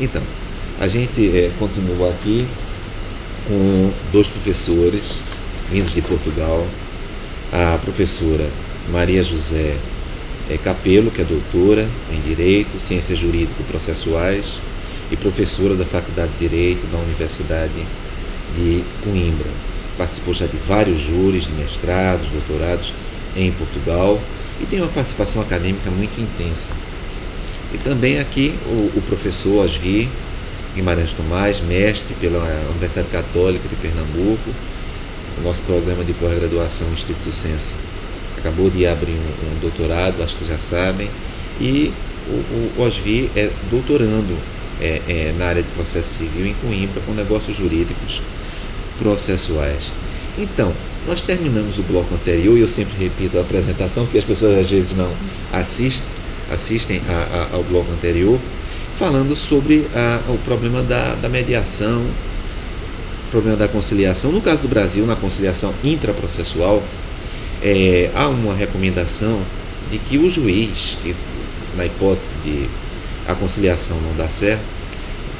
Então, a gente continua aqui com 2 professores vindos de Portugal, a professora Maria José Capelo, que é doutora em Direito, Ciências Jurídico-Processuais e professora da Faculdade de Direito da Universidade de Coimbra. Participou já de vários júris de mestrados, doutorados em Portugal e tem uma participação acadêmica muito intensa. E também aqui o professor Osvi Guimarães Tomás, mestre pela Universidade Católica de Pernambuco. O nosso programa de pós-graduação Stricto Sensu acabou de abrir um doutorado, acho que já sabem, e o Osvi é doutorando na área de processo civil em Coimbra com negócios jurídicos processuais. Então, nós terminamos o bloco anterior, e eu sempre repito a apresentação, porque as pessoas às vezes não assistem ao bloco anterior, falando sobre o problema da mediação, o problema da conciliação. No caso do Brasil, na conciliação intraprocessual, há uma recomendação de que o juiz, que na hipótese de a conciliação não dar certo,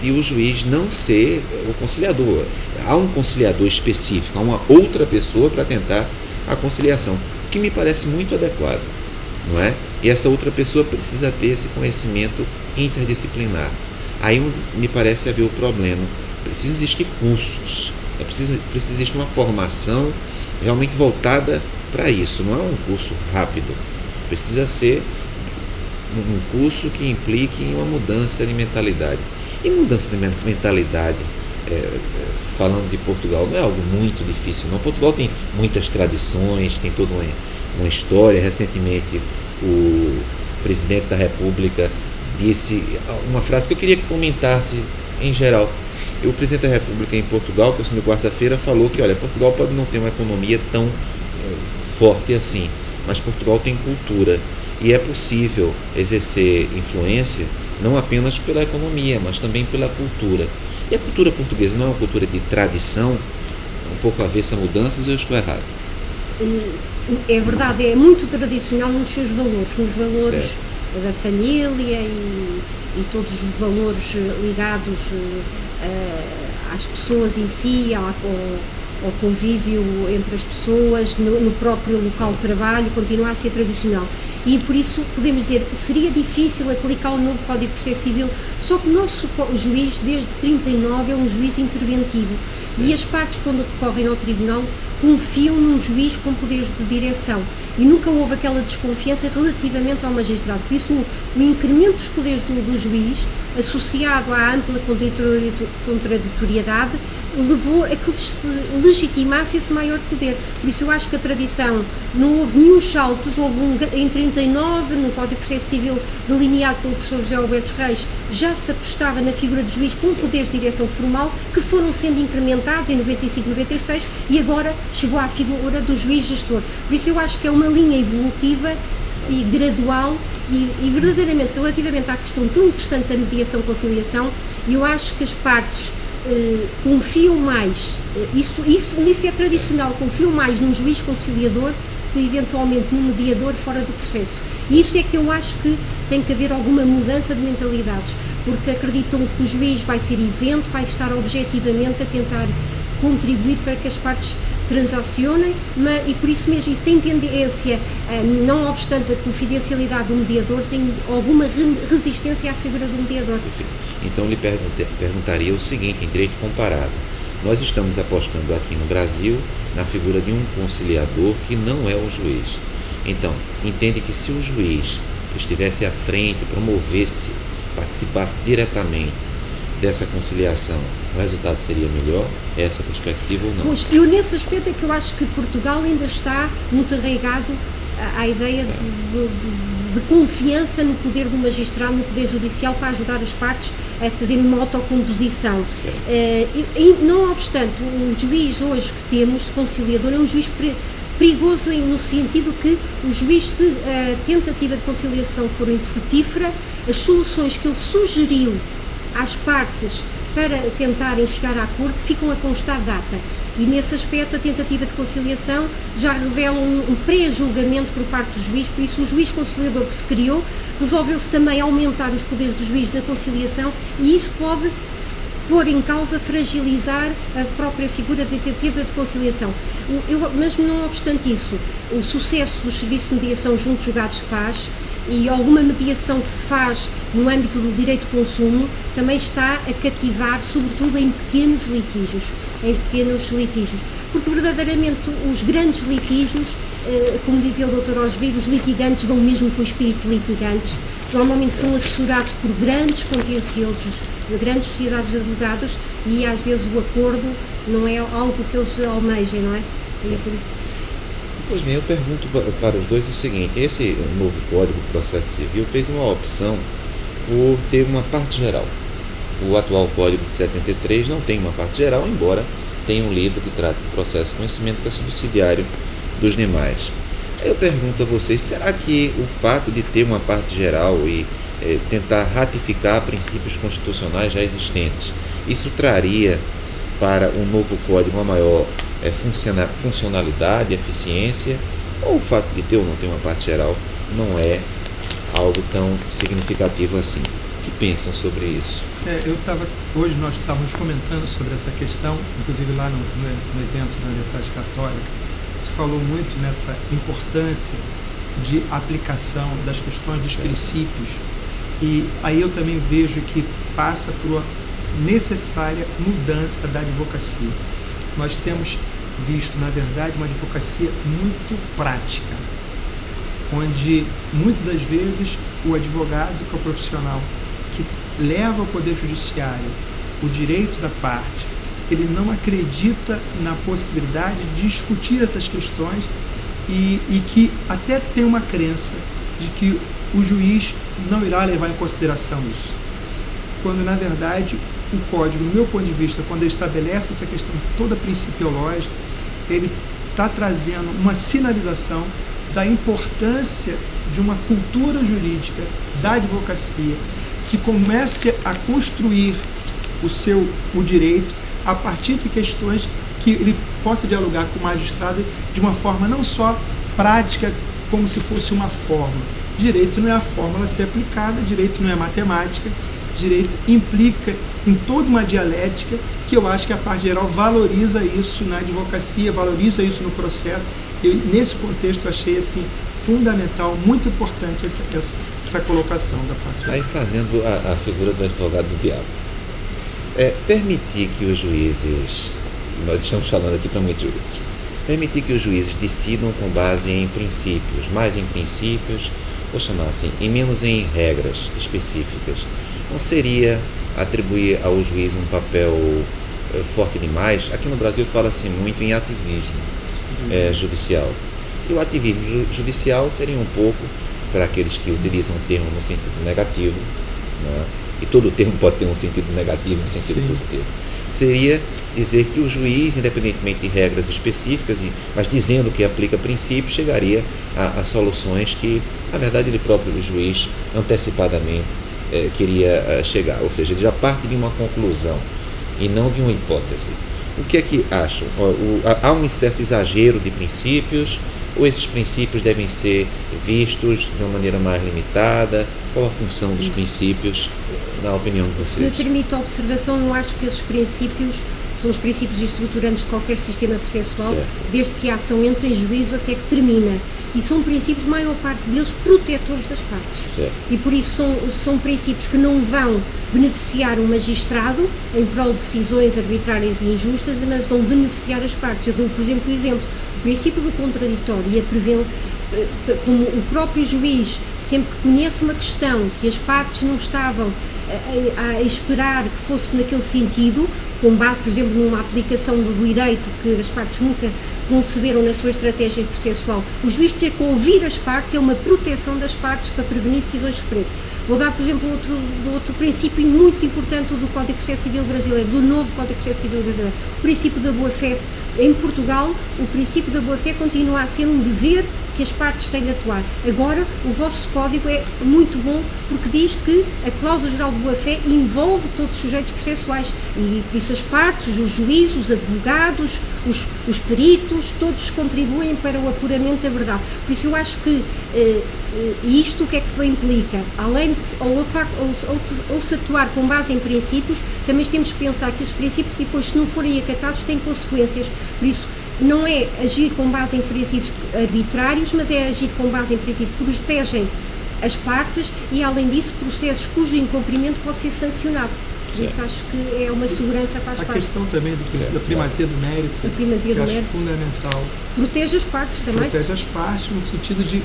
e o juiz não ser o conciliador. Há um conciliador específico, há uma outra pessoa para tentar a conciliação, que me parece muito adequado, não é? E essa outra pessoa precisa ter esse conhecimento interdisciplinar. Aí me parece haver o problema. Precisa existir cursos, precisa existir uma formação realmente voltada para isso. Não é um curso rápido, precisa ser um curso que implique em uma mudança de mentalidade. E mudança de mentalidade, falando de Portugal, não é algo muito difícil, não. Portugal tem muitas tradições, tem toda uma história. Recentemente, o presidente da República disse uma frase que eu queria que comentasse em geral. O presidente da República em Portugal, que assumiu quarta-feira, falou que, olha, Portugal pode não ter uma economia tão forte assim, mas Portugal tem cultura, e é possível exercer influência não apenas pela economia, mas também pela cultura. E a cultura portuguesa não é uma cultura de tradição, um pouco avessa a mudanças, ou eu estou errado? É verdade, é muito tradicional nos seus valores, certo, da família e todos os valores ligados às pessoas em si, ao convívio entre as pessoas, no próprio local de trabalho, continua a ser tradicional. E por isso podemos dizer, seria difícil aplicar o novo Código de Processo Civil, só que o nosso juiz, desde 39, é um juiz interventivo. Sim. E as partes, quando recorrem ao tribunal, confiam num juiz com poderes de direção. E nunca houve aquela desconfiança relativamente ao magistrado. Por isso, o incremento dos poderes do juiz, associado à ampla contraditoriedade, levou a que se legitimasse esse maior poder. Por isso eu acho que a tradição, não houve nenhum saltos, houve em 39, no Código de Processo Civil delineado pelo professor José Alberto Reis, já se apostava na figura do juiz com poderes de direção formal, que foram sendo incrementados em 95, 96, e agora chegou à figura do juiz gestor. Por isso eu acho que é uma linha evolutiva e gradual, e verdadeiramente, relativamente à questão tão interessante da mediação-conciliação, eu acho que as partes confiam mais, isso é tradicional, confiam mais num juiz conciliador que eventualmente num mediador fora do processo. E isso é que eu acho que tem que haver alguma mudança de mentalidades, porque acreditam que o juiz vai ser isento, vai estar objetivamente a tentar contribuir para que as partes transacionem, e por isso mesmo isso tem tendência, não obstante a confidencialidade do mediador, tem alguma resistência à figura do mediador. Então lhe perguntaria o seguinte, em direito comparado: nós estamos apostando aqui no Brasil na figura de um conciliador que não é o juiz. Então, entende que se o juiz estivesse à frente, promovesse, participasse diretamente dessa conciliação, o resultado seria melhor? É essa perspectiva ou não? Pois, eu nesse aspecto é que eu acho que Portugal ainda está muito arraigado à ideia de confiança no poder do magistrado, no poder judicial, para ajudar as partes a fazerem uma autocomposição. E não obstante, o juiz hoje que temos de conciliador é um juiz perigoso no sentido que o juiz, se a tentativa de conciliação for infrutífera, as soluções que ele sugeriu às partes para tentarem chegar a acordo, ficam a constar data. E nesse aspecto a tentativa de conciliação já revela um pré-julgamento por parte do juiz, por isso o juiz conciliador que se criou resolveu-se também aumentar os poderes do juiz na conciliação, e isso pode pôr em causa, fragilizar a própria figura da tentativa de conciliação. Mas não obstante isso, o sucesso dos serviços de mediação junto aos julgados de paz e alguma mediação que se faz no âmbito do direito de consumo também está a cativar, sobretudo em pequenos litígios, porque verdadeiramente os grandes litígios, como dizia o Dr. Osvir, os litigantes vão mesmo com o espírito de litigantes, normalmente são assessorados por grandes contenciosos, de grandes sociedades de advogados, e às vezes o acordo não é algo que eles almejem, não é? Pois bem, eu pergunto para os dois o seguinte: esse novo Código de Processo Civil fez uma opção por ter uma parte geral. O atual Código de 73 não tem uma parte geral, embora tenha um livro que trata do processo de conhecimento que é subsidiário dos demais. Aí eu pergunto a vocês, será que o fato de ter uma parte geral e tentar ratificar princípios constitucionais já existentes, isso traria para um novo código uma maior funcionalidade, eficiência, ou o fato de ter ou não ter uma parte geral não é algo tão significativo assim? O que pensam sobre isso? Hoje nós estávamos comentando sobre essa questão, inclusive lá no evento da Universidade Católica, se falou muito nessa importância de aplicação das questões dos princípios, e aí eu também vejo que passa por uma necessária mudança da advocacia. Nós temos visto, na verdade, uma advocacia muito prática, onde muitas das vezes o advogado, que é o profissional que leva ao Poder Judiciário o direito da parte, ele não acredita na possibilidade de discutir essas questões e que até tem uma crença de que o juiz não irá levar em consideração isso. Quando, na verdade, o Código, no meu ponto de vista, quando ele estabelece essa questão toda principiológica, ele está trazendo uma sinalização da importância de uma cultura jurídica da advocacia que comece a construir o direito a partir de questões que ele possa dialogar com o magistrado de uma forma não só prática, como se fosse uma fórmula. Direito não é a fórmula a ser aplicada, direito não é matemática, direito implica em toda uma dialética que eu acho que a parte geral valoriza isso na advocacia, valoriza isso no processo. Eu, nesse contexto, achei assim, fundamental, muito importante essa colocação da parte geral. Aí fazendo a figura do advogado do diabo. Permitir que os juízes, nós estamos falando aqui para muitos juízes, permitir que os juízes decidam com base em princípios, mais em princípios, vou chamar assim, e menos em regras específicas, não seria atribuir ao juiz um papel forte demais? Aqui no Brasil fala-se muito em ativismo judicial. E o ativismo judicial seria um pouco, para aqueles que utilizam o termo no sentido negativo, né? E todo termo pode ter um sentido negativo e um sentido positivo, seria dizer que o juiz, independentemente de regras específicas, mas dizendo que aplica princípios, chegaria a soluções que, na verdade, ele próprio, o juiz, antecipadamente queria chegar. Ou seja, ele já parte de uma conclusão e não de uma hipótese. O que é que acham? Há um certo exagero de princípios, ou esses princípios devem ser vistos de uma maneira mais limitada? Qual a função dos princípios, na opinião de vocês? Se me permite a observação, eu acho que esses princípios são os princípios estruturantes de qualquer sistema processual, certo, desde que a ação entra em juízo até que termina. E são princípios, maior parte deles, protetores das partes. Certo. E por isso são princípios que não vão beneficiar o magistrado em prol de decisões arbitrárias e injustas, mas vão beneficiar as partes. Eu dou, por exemplo, o princípio do contraditório e a prevenção, como o próprio juiz, sempre que conhece uma questão que as partes não estavam a esperar que fosse naquele sentido, com base, por exemplo, numa aplicação do direito que as partes nunca conceberam na sua estratégia processual, o juiz ter que ouvir as partes é uma proteção das partes para prevenir decisões de preço. Vou dar, por exemplo, outro princípio muito importante do Código de Processo Civil brasileiro, do novo Código de Processo Civil brasileiro, o princípio da boa-fé. Em Portugal, o princípio da boa-fé continua a ser um dever que as partes têm de atuar. Agora, o vosso código é muito bom porque diz que a cláusula geral de boa-fé envolve todos os sujeitos processuais e, por isso, as partes, os juízes, os advogados, os peritos, todos contribuem para o apuramento da verdade. Por isso, eu acho que isto o que é que implica? Além de ou se atuar com base em princípios, também temos que pensar que esses princípios, depois, se não forem acatados, têm consequências. Por isso, não é agir com base em princípios arbitrários, mas é agir com base em princípios que protegem as partes e, além disso, processos cujo incumprimento pode ser sancionado. Por isso acho que é uma segurança para as partes. A questão também da primazia do mérito, a primazia do mérito, fundamental. Protege as partes também. Protege as partes no sentido de...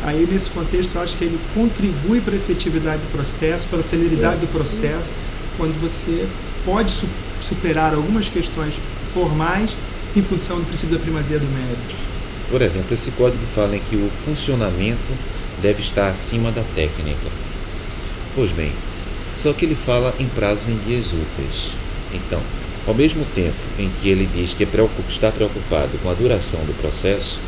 aí, nesse contexto, eu acho que ele contribui para a efetividade do processo, para a celeridade do processo, quando você pode superar algumas questões formais em função do princípio da primazia do mérito. Por exemplo, esse código fala em que o funcionamento deve estar acima da técnica. Pois bem, só que ele fala em prazos em dias úteis. Então, ao mesmo tempo em que ele diz que está preocupado com a duração do processo,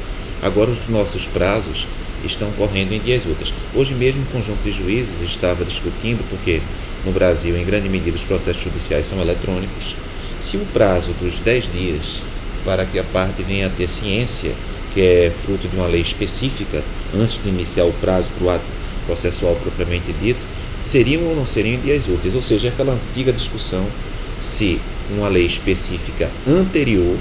agora os nossos prazos estão correndo em dias úteis. Hoje mesmo o conjunto de juízes estava discutindo, porque no Brasil, em grande medida, os processos judiciais são eletrônicos, se o prazo dos 10 dias para que a parte venha a ter ciência, que é fruto de uma lei específica, antes de iniciar o prazo para o ato processual propriamente dito, seriam ou não seriam dias úteis, ou seja, aquela antiga discussão se uma lei específica anterior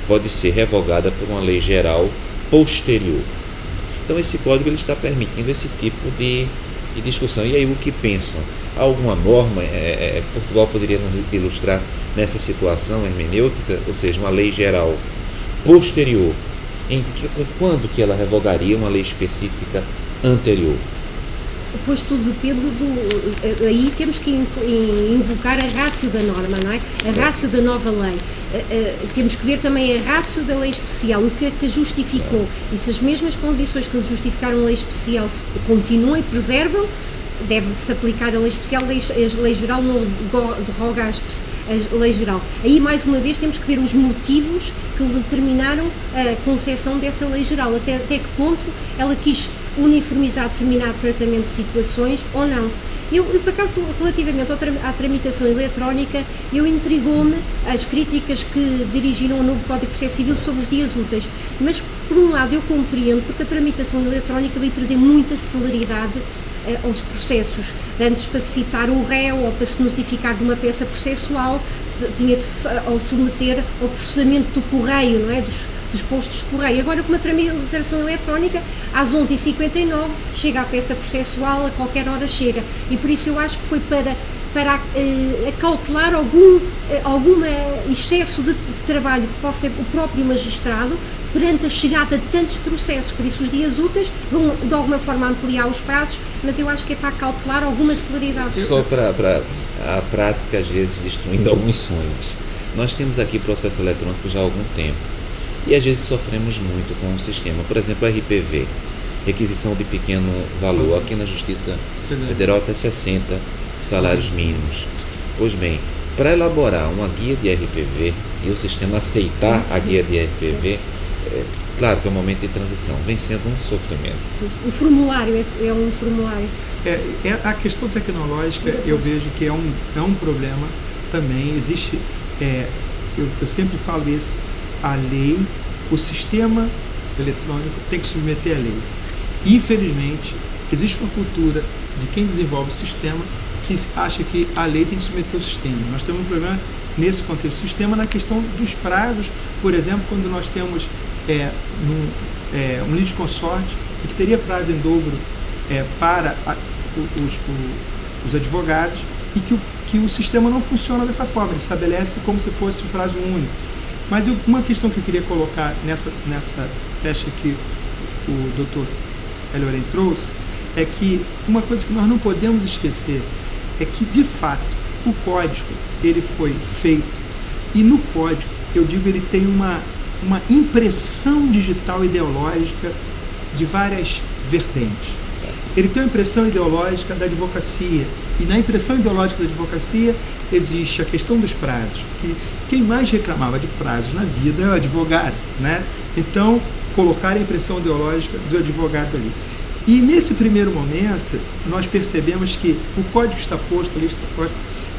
pode ser revogada por uma lei geral posterior. Então esse código ele está permitindo esse tipo de discussão. E aí o que pensam? Há alguma norma, Portugal poderia nos ilustrar nessa situação hermenêutica, ou seja, uma lei geral posterior, quando que ela revogaria uma lei específica anterior? Pois tudo depende aí temos que invocar a ratio da norma, não é? A ratio da nova lei. Temos que ver também a ratio da lei especial, o que é que a justificou. E se as mesmas condições que justificaram a lei especial se continuam e preservam, deve-se aplicar a lei especial, a lei geral não derroga a lei geral. Aí, mais uma vez, temos que ver os motivos que determinaram a concessão dessa lei geral, até que ponto ela quis uniformizar determinado tratamento de situações ou não. Eu, por acaso, relativamente à tramitação eletrónica, intrigou-me as críticas que dirigiram ao novo Código de Processo Civil sobre os dias úteis, mas, por um lado, eu compreendo, porque a tramitação eletrónica veio trazer muita celeridade aos processos. Antes, para se citar o réu ou para se notificar de uma peça processual, tinha de se submeter ao processamento do correio, não é? Dos postos de correio. Agora, com uma tramitação eletrónica, às 11h59 chega a peça processual, a qualquer hora chega. E por isso eu acho que foi para acautelar algum excesso de trabalho que possa ser o próprio magistrado perante a chegada de tantos processos. Por isso os dias úteis vão de alguma forma ampliar os prazos, mas eu acho que é para acautelar alguma celeridade. Só para a prática, às vezes, destruindo alguns sonhos. Nós temos aqui processo eletrônico já há algum tempo e às vezes sofremos muito com o sistema. Por exemplo, RPV, requisição de pequeno valor, aqui na Justiça Federal até 60 salários mínimos. Pois bem, para elaborar uma guia de RPV e o sistema aceitar a guia de RPV, claro que é um momento de transição, vem sendo um sofrimento. O formulário é um formulário. A questão tecnológica, eu vejo que é um problema também. Existe, eu sempre falo isso, a lei, o sistema eletrônico tem que submeter a lei. Infelizmente, existe uma cultura de quem desenvolve o sistema que acha que a lei tem que submeter o sistema. Nós temos um problema nesse contexto do sistema na questão dos prazos. Por exemplo, quando nós temos um litisconsorte e que teria prazo em dobro para os advogados e que o sistema não funciona dessa forma, ele estabelece como se fosse um prazo único. Mas uma questão que eu queria colocar nessa pecha que o Dr. Elioren trouxe é que uma coisa que nós não podemos esquecer é que, de fato, o código ele foi feito e no código, eu digo, ele tem uma impressão digital ideológica de várias vertentes. Ele tem uma impressão ideológica da advocacia e na impressão ideológica da advocacia existe a questão dos prazos, que quem mais reclamava de prazos na vida é o advogado, né? Então, colocar a impressão ideológica do advogado ali. E nesse primeiro momento, nós percebemos que o código está posto ali,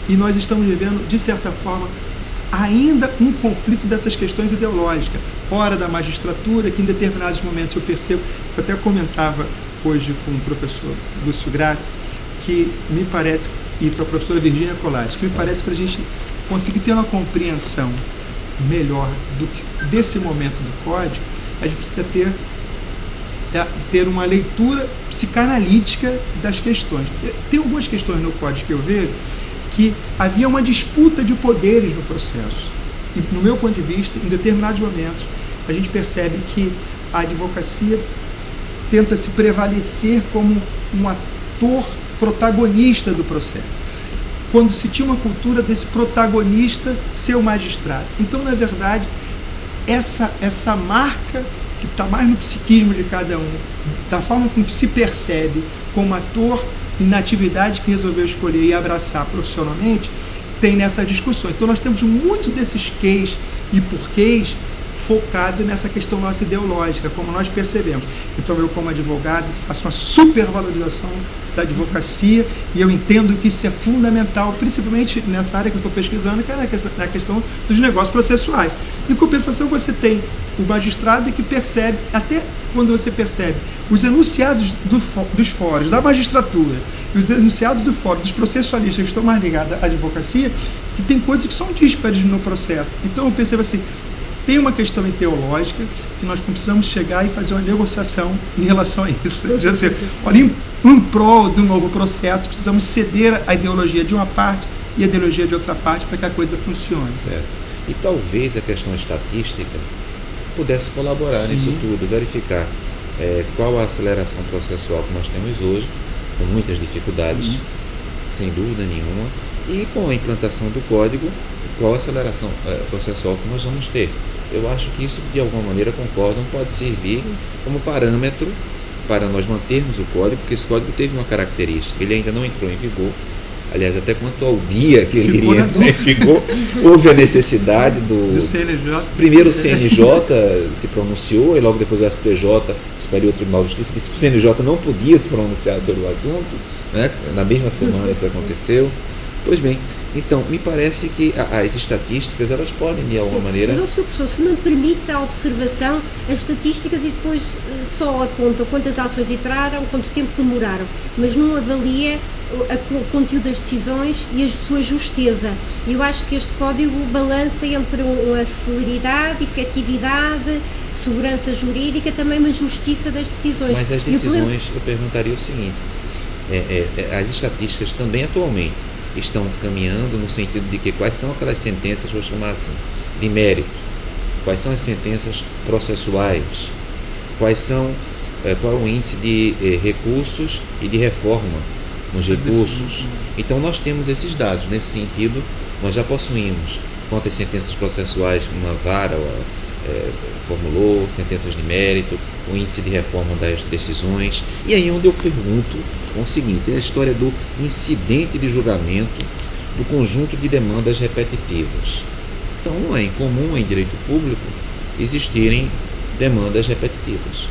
e nós estamos vivendo, de certa forma, ainda um conflito dessas questões ideológicas. Ora da magistratura, que em determinados momentos eu percebo, eu até comentava hoje com o professor Lúcio Grassi, que me parece, e para a professora Virgínia Colares, que me parece, para a gente conseguir ter uma compreensão melhor desse momento do código, a gente precisa ter uma leitura psicanalítica das questões. Tem algumas questões no código que eu vejo que havia uma disputa de poderes no processo. E, no meu ponto de vista, em determinados momentos, a gente percebe que a advocacia tenta se prevalecer como um ator protagonista do processo, quando se tinha uma cultura desse protagonista ser o magistrado. Então, na verdade, essa marca que está mais no psiquismo de cada um, da forma como se percebe como ator e na atividade que resolveu escolher e abraçar profissionalmente, tem nessas discussões. Então nós temos muito desses quês e porquês focado nessa questão nossa ideológica, como nós percebemos. Então eu, como advogado, faço uma supervalorização da advocacia e eu entendo que isso é fundamental, principalmente nessa área que eu estou pesquisando, que é na questão dos negócios processuais. Em compensação, você tem o magistrado que percebe, até quando você percebe os enunciados dos fóruns da magistratura e os enunciados do fórum dos processualistas que estão mais ligados à advocacia, que tem coisas que são díspares no processo. Então eu percebo assim, tem uma questão ideológica que nós precisamos chegar e fazer uma negociação em relação a isso. Dizer assim, olha, em prol do novo processo, precisamos ceder a ideologia de uma parte e a ideologia de outra parte para que a coisa funcione. Certo. E talvez a questão estatística pudesse colaborar nisso tudo, verificar qual a aceleração processual que nós temos hoje, com muitas dificuldades, sem dúvida nenhuma, e com a implantação do código, qual a aceleração processual que nós vamos ter. Eu acho que isso, de alguma maneira, concordam, pode servir como parâmetro para nós mantermos o código, porque esse código teve uma característica, ele ainda não entrou em vigor. Aliás, até quanto ao dia que ele iria entrar em vigor, houve a necessidade do CNJ. Primeiro o CNJ se pronunciou, e logo depois o STJ, Superior Tribunal de Justiça, disse que o CNJ não podia se pronunciar sobre o assunto, né? Na mesma semana isso aconteceu. Pois bem, então, me parece que as estatísticas, elas podem, de alguma maneira... Mas, Sr. Professor, se me permite a observação, as estatísticas e depois só apontam quantas ações entraram, quanto tempo demoraram, mas não avalia o conteúdo das decisões e a sua justeza. E eu acho que este código balança entre a celeridade, efetividade, segurança jurídica, também uma justiça das decisões. Mas as decisões, eu perguntaria o seguinte, as estatísticas também atualmente estão caminhando no sentido de que quais são aquelas sentenças, vou chamar assim, de mérito, quais são as sentenças processuais, qual é o índice de recursos e de reforma nos recursos. Então nós temos esses dados. Nesse sentido, nós já possuímos quantas sentenças processuais uma vara formulou, sentenças de mérito, o índice de reforma das decisões. E aí onde eu pergunto o seguinte, é a história do incidente de julgamento do conjunto de demandas repetitivas. Então não é incomum em direito público existirem demandas repetitivas.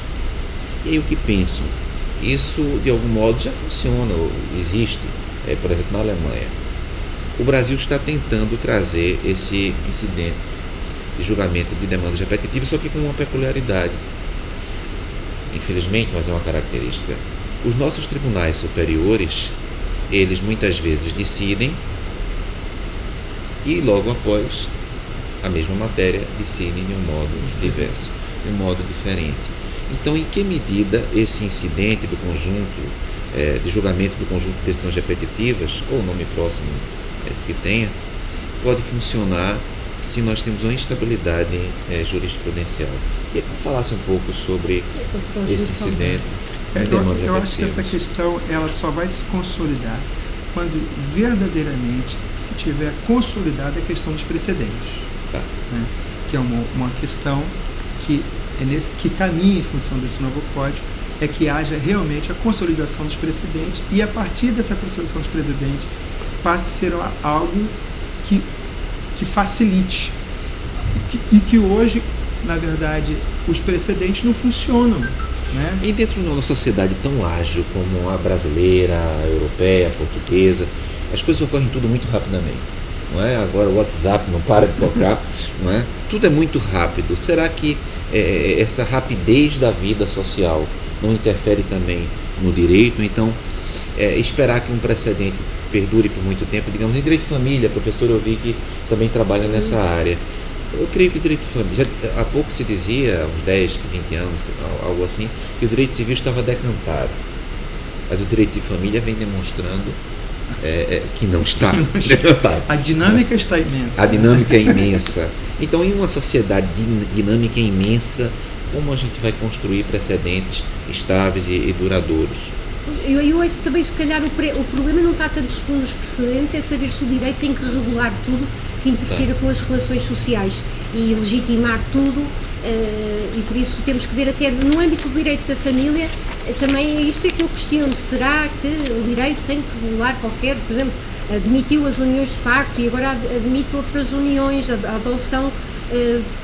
E aí o que penso? Isso de algum modo já funciona, existe, por exemplo, na Alemanha. O Brasil está tentando trazer esse incidente de julgamento de demandas repetitivas, só que com uma peculiaridade. Infelizmente, mas é uma característica. Os nossos tribunais superiores, eles muitas vezes decidem e logo após a mesma matéria decidem de um modo diverso, de um modo diferente. Então, em que medida esse incidente do conjunto, de julgamento do conjunto de decisões repetitivas, ou nome próximo esse que tenha, pode funcionar se nós temos uma instabilidade jurisprudencial? E aí, falasse um pouco sobre esse incidente. Eu acho que essa questão ela só vai se consolidar quando verdadeiramente se tiver consolidada a questão dos precedentes. Tá. Né? Que é uma questão que caminha em função desse novo código, é que haja realmente a consolidação dos precedentes e a partir dessa consolidação dos precedentes passe a ser algo que facilite e que hoje, na verdade, os precedentes não funcionam, né? E dentro de uma sociedade tão ágil como a brasileira, a europeia, a portuguesa, as coisas ocorrem tudo muito rapidamente. Não é? Agora o WhatsApp não para de tocar, não é? Tudo é muito rápido. Será que essa rapidez da vida social não interfere também no direito? Então, esperar que um precedente perdure por muito tempo, digamos, em direito de família, professor, eu vi que também trabalha nessa área. Eu creio que o direito de família, há pouco se dizia, há uns 10, 20 anos, algo assim, que o direito civil estava decantado. Mas o direito de família vem demonstrando que não está decantado. A dinâmica está imensa. A dinâmica é imensa. Então, em uma sociedade dinâmica imensa, como a gente vai construir precedentes estáveis e duradouros? Eu acho também, se calhar, o problema não está tanto nos precedentes, é saber se o direito tem que regular tudo que interfira com as relações sociais e legitimar tudo, e por isso temos que ver até no âmbito do direito da família, também isto é que eu questiono, será que o direito tem que regular qualquer, por exemplo, admitiu as uniões de facto e agora admite outras uniões, a adoção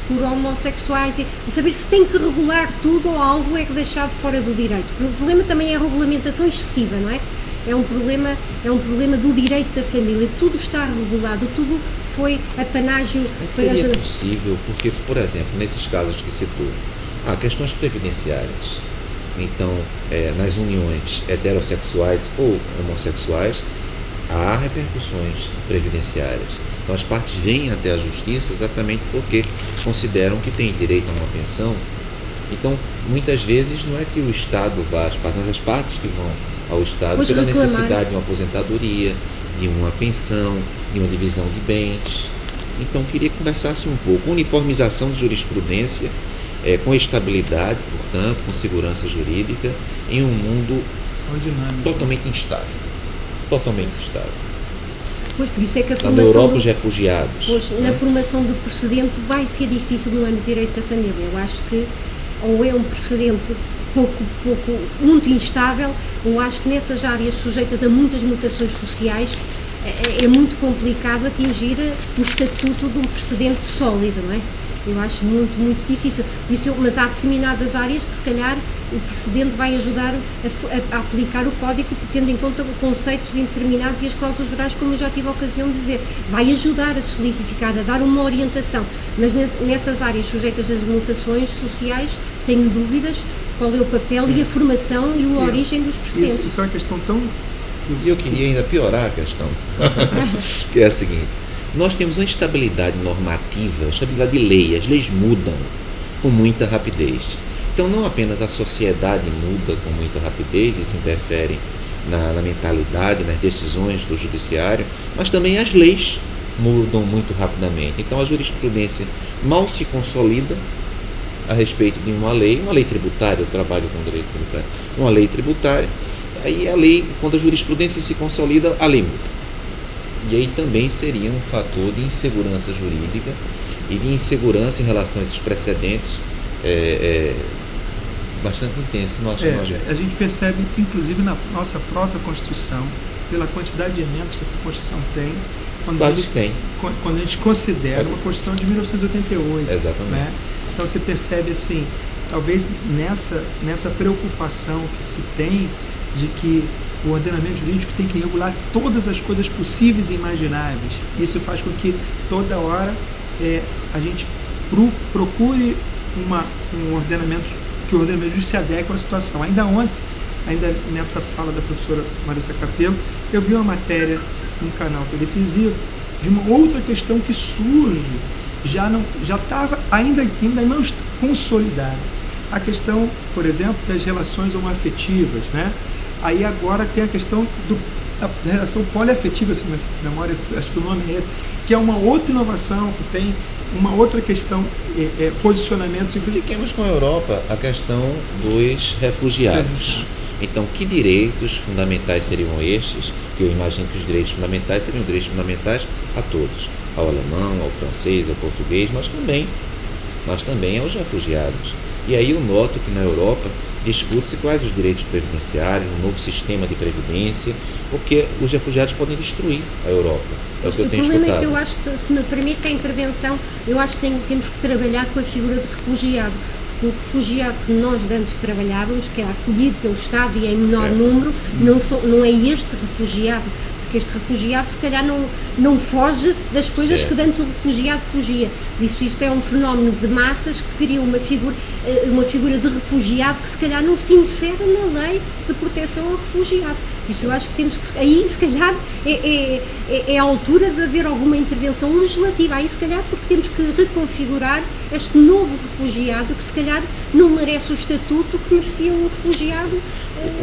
por homossexuais, e saber se tem que regular tudo ou algo é deixado fora do direito. O problema também é a regulamentação excessiva, não é? É um problema do direito da família, tudo está regulado, tudo foi apanágio. Mas seria possível, porque, por exemplo, nesses casos que citou, há questões previdenciárias. Então, nas uniões heterossexuais ou homossexuais, há repercussões previdenciárias. Então, as partes vêm até a justiça exatamente porque consideram que têm direito a uma pensão. Então, muitas vezes não é que o Estado vá às partes, mas as partes que vão ao Estado pela necessidade de uma aposentadoria, de uma pensão, de uma divisão de bens. Então, queria que conversasse um pouco. Uniformização de jurisprudência, com estabilidade, portanto, com segurança jurídica, em um mundo totalmente instável. Totalmente instável. Pois, por isso é que a formação... Na Europa, os refugiados. Pois, na formação de precedente vai ser difícil no âmbito de direito da família. Eu acho que ou é um precedente muito instável, ou acho que nessas áreas sujeitas a muitas mutações sociais é muito complicado atingir o estatuto de um precedente sólido, não é? Eu acho muito, muito difícil. Mas há determinadas áreas que, se calhar, o precedente vai ajudar a aplicar o código, tendo em conta conceitos indeterminados e as cláusulas gerais, como eu já tive a ocasião de dizer. Vai ajudar a solidificar, a dar uma orientação. Mas nessas áreas sujeitas às mutações sociais, tenho dúvidas qual é o papel e a formação e a origem dos precedentes. Isso é uma questão tão... E eu queria ainda piorar a questão, que é a seguinte. Nós temos uma instabilidade normativa, estabilidade de lei, as leis mudam com muita rapidez. Então, não apenas a sociedade muda com muita rapidez, isso interfere na mentalidade, nas decisões do judiciário, mas também as leis mudam muito rapidamente. Então, a jurisprudência mal se consolida a respeito de uma lei tributária, eu trabalho com direito tributário, uma lei tributária, aí a lei, quando a jurisprudência se consolida, a lei muda. E aí também seria um fator de insegurança jurídica e de insegurança em relação a esses precedentes bastante intenso. A gente percebe, inclusive na nossa própria Constituição, pela quantidade de emendas que essa Constituição tem, quase 100. Quando a gente considera uma Constituição de 1988. Exatamente. Né? Então você percebe assim, talvez nessa preocupação que se tem de que o ordenamento jurídico tem que regular todas as coisas possíveis e imagináveis. Isso faz com que toda hora a gente procure um ordenamento, que o ordenamento jurídico se adeque à situação. Ainda nessa fala da professora Marisa Capello, eu vi uma matéria num canal televisivo de uma outra questão que surge, já estava, ainda não consolidada. A questão, por exemplo, das relações homoafetivas, né? Aí agora tem a questão da relação poliafetiva, se minha memória, acho que o nome é esse, que é uma outra inovação, que tem uma outra questão, posicionamento. Fiquemos com a Europa, a questão dos refugiados. Então, que direitos fundamentais seriam estes? Que eu imagino que os direitos fundamentais seriam direitos fundamentais a todos, ao alemão, ao francês, ao português, mas também aos refugiados. E aí eu noto que na Europa discute-se quais os direitos previdenciários, um novo sistema de previdência, porque os refugiados podem destruir a Europa. É o que eu tenho escutado. O problema é que eu acho, se me permite a intervenção, eu acho que temos que trabalhar com a figura de refugiado, O refugiado que nós antes trabalhávamos, que era acolhido pelo Estado e em menor Certo. número, não é este refugiado, porque este refugiado se calhar não foge das coisas Certo. que antes o refugiado fugia. Por isso isto é um fenómeno de massas que cria uma figura de refugiado que se calhar não se insere na lei de proteção ao refugiado. Por isso eu acho que temos que, aí se calhar é a altura de haver alguma intervenção legislativa, aí se calhar porque temos que reconfigurar este novo refugiado que se calhar não merece o estatuto que merecia um refugiado.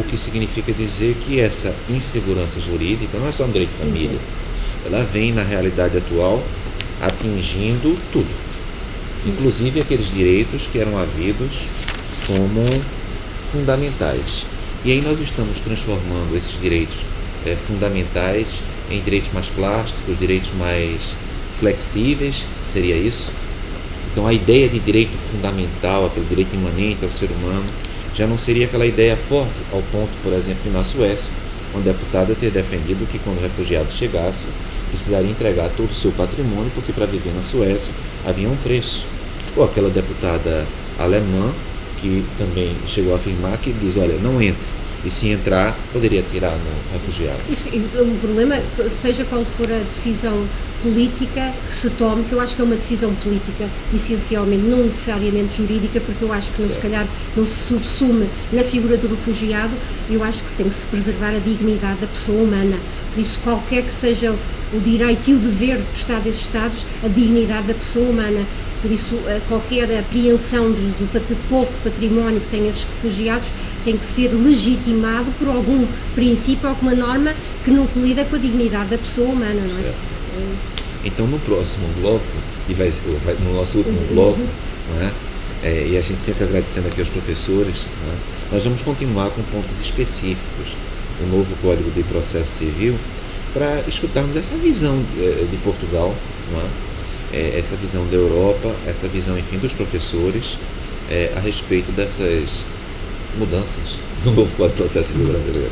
O que significa dizer que essa insegurança jurídica não é só no direito de família, ela vem na realidade atual atingindo tudo, inclusive aqueles direitos que eram havidos como fundamentais. E aí nós estamos transformando esses direitos fundamentais em direitos mais plásticos, direitos mais flexíveis, seria isso? Então a ideia de direito fundamental, aquele direito imanente ao ser humano, já não seria aquela ideia forte, ao ponto, por exemplo, que na Suécia, um deputado ter defendido que quando o refugiado chegasse, precisaria entregar todo o seu patrimônio, porque para viver na Suécia havia um preço. Ou aquela deputada alemã, que também chegou a afirmar que diz, olha, não entre, e se entrar, poderia tirar no refugiado. Isso, o problema, seja qual for a decisão política que se tome, que eu acho que é uma decisão política, essencialmente, não necessariamente jurídica, porque eu acho que não, se calhar não se subsume na figura do refugiado, eu acho que tem que se preservar a dignidade da pessoa humana. Por isso, qualquer que seja o direito e o dever de prestar desses Estados, a dignidade da pessoa humana. Por isso, qualquer apreensão do pouco património que têm esses refugiados tem que ser legitimado por algum princípio, alguma norma que não colida com a dignidade da pessoa humana, não é? Certo. Então, no próximo bloco, e vai no nosso último bloco, não é? E a gente sempre agradecendo aqui aos professores, não é? Nós vamos continuar com pontos específicos do novo Código de Processo Civil para escutarmos essa visão de Portugal, não é? Essa visão da Europa, essa visão, enfim, dos professores a respeito dessas mudanças do novo Código de Processo Civil brasileiro.